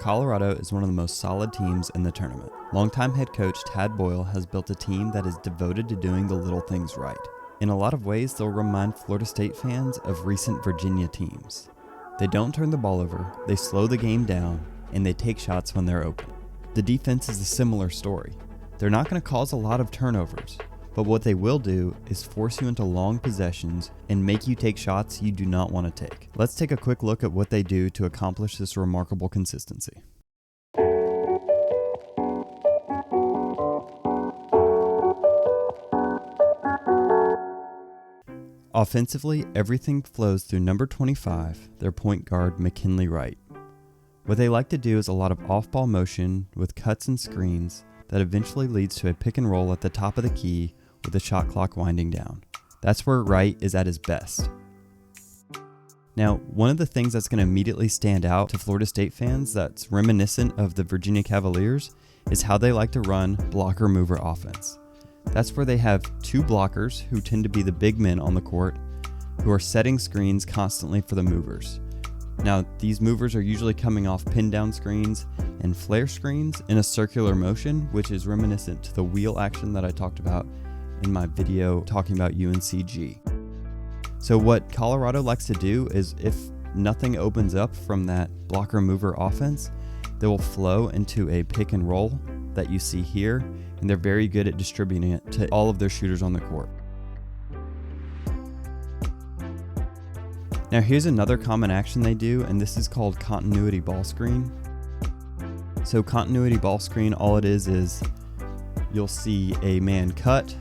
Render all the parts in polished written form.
Colorado is one of the most solid teams in the tournament. Longtime head coach Tad Boyle has built a team that is devoted to doing the little things right. In a lot of ways, they'll remind Florida State fans of recent Virginia teams. They don't turn the ball over, they slow the game down, and they take shots when they're open. The defense is a similar story. They're not going to cause a lot of turnovers, but what they will do is force you into long possessions and make you take shots you do not want to take. Let's take a quick look at what they do to accomplish this remarkable consistency. Offensively, everything flows through number 25, their point guard McKinley Wright. What they like to do is a lot of off-ball motion with cuts and screens that eventually leads to a pick and roll at the top of the key with the shot clock winding down. That's where Wright is at his best. Now, one of the things that's going to immediately stand out to Florida State fans that's reminiscent of the Virginia Cavaliers is how they like to run blocker-mover offense. That's where they have two blockers who tend to be the big men on the court who are setting screens constantly for the movers. Now, these movers are usually coming off pin down screens and flare screens in a circular motion, which is reminiscent to the wheel action that I talked about in my video talking about UNCG. So what Colorado likes to do is if nothing opens up from that blocker mover offense, they will flow into a pick and roll that you see here, and they're very good at distributing it to all of their shooters on the court. Now here's another common action they do, and this is called continuity ball screen. So continuity ball screen, all it is you'll see a man cut,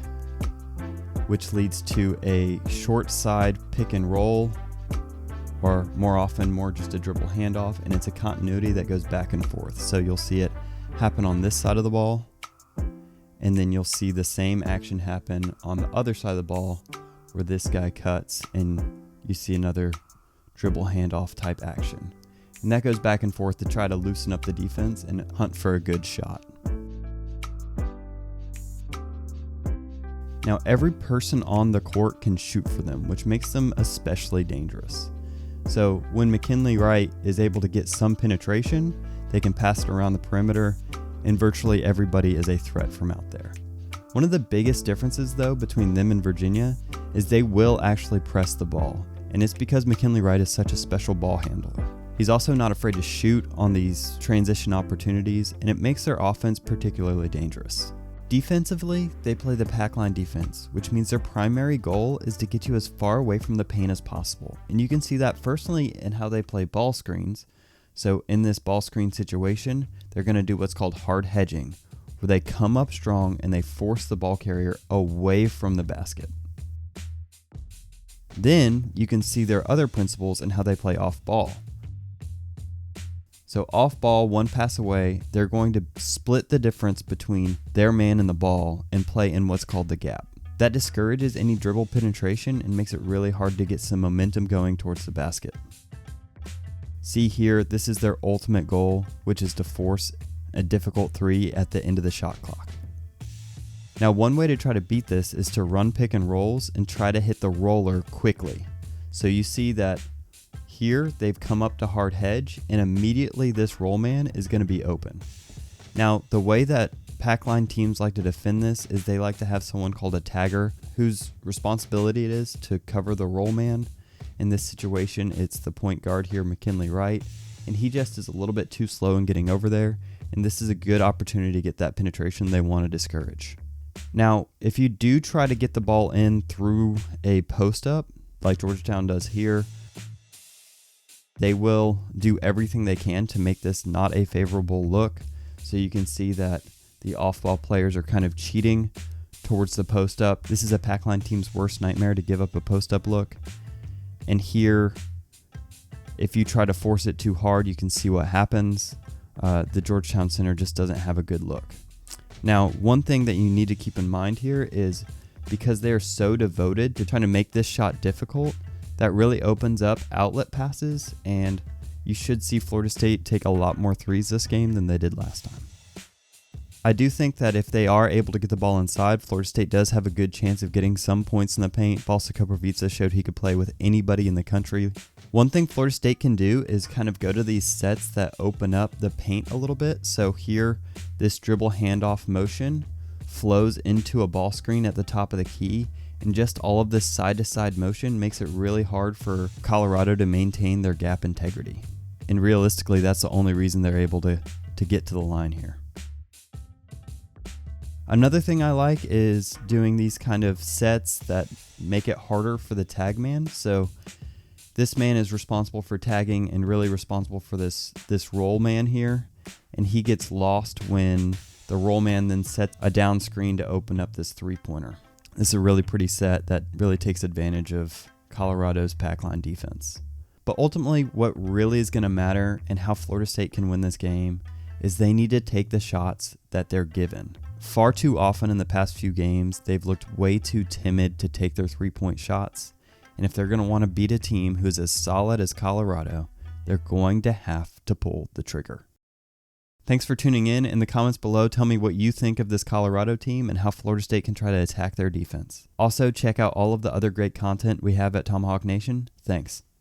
which leads to a short side pick and roll, or more often more just a dribble handoff, and it's a continuity that goes back and forth. So you'll see it happen on this side of the ball, and then you'll see the same action happen on the other side of the ball where this guy cuts and you see another dribble handoff type action. And that goes back and forth to try to loosen up the defense and hunt for a good shot. Now, every person on the court can shoot for them, which makes them especially dangerous. So when McKinley Wright is able to get some penetration, they can pass it around the perimeter, and virtually everybody is a threat from out there. One of the biggest differences, though, between them and Virginia is they will actually press the ball, and it's because McKinley Wright is such a special ball handler. He's also not afraid to shoot on these transition opportunities, and it makes their offense particularly dangerous. Defensively, they play the packline defense, which means their primary goal is to get you as far away from the paint as possible. And you can see that firstly in how they play ball screens. So in this ball screen situation, they're going to do what's called hard hedging, where they come up strong and they force the ball carrier away from the basket. Then you can see their other principles in how they play off ball. So off ball, one pass away, they're going to split the difference between their man and the ball and play in what's called the gap. That discourages any dribble penetration and makes it really hard to get some momentum going towards the basket. See here, this is their ultimate goal, which is to force a difficult three at the end of the shot clock. Now, one way to try to beat this is to run pick and rolls and try to hit the roller quickly. So you see that here, they've come up to hard hedge, and immediately this roll man is going to be open. Now, the way that packline teams like to defend this is they like to have someone called a tagger whose responsibility it is to cover the roll man. In this situation, it's the point guard here, McKinley Wright, and he just is a little bit too slow in getting over there, and this is a good opportunity to get that penetration they want to discourage. Now, if you do try to get the ball in through a post-up, like Georgetown does here, they will do everything they can to make this not a favorable look. So you can see that the off-ball players are kind of cheating towards the post-up. This is a packline team's worst nightmare, to give up a post-up look. And here, if you try to force it too hard, you can see what happens. The Georgetown center just doesn't have a good look. Now, one thing that you need to keep in mind here is because they're so devoted to trying to make this shot difficult, that really opens up outlet passes, and you should see Florida State take a lot more threes this game than they did last time. I do think that if they are able to get the ball inside, Florida State does have a good chance of getting some points in the paint. Valsa Koprivica showed he could play with anybody in the country. One thing Florida State can do is kind of go to these sets that open up the paint a little bit. So here, this dribble handoff motion flows into a ball screen at the top of the key, and just all of this side-to-side motion makes it really hard for Colorado to maintain their gap integrity. And realistically, that's the only reason they're able to get to the line here. Another thing I like is doing these kind of sets that make it harder for the tag man. So this man is responsible for tagging and really responsible for this roll man here. And he gets lost when the roll man then sets a down screen to open up this three-pointer. This is a really pretty set that really takes advantage of Colorado's packline defense. But ultimately, what really is going to matter and how Florida State can win this game is they need to take the shots that they're given. Far too often in the past few games, they've looked way too timid to take their three-point shots. And if they're going to want to beat a team who's as solid as Colorado, they're going to have to pull the trigger. Thanks for tuning in. In the comments below, tell me what you think of this Colorado team and how Florida State can try to attack their defense. Also, check out all of the other great content we have at Tomahawk Nation. Thanks.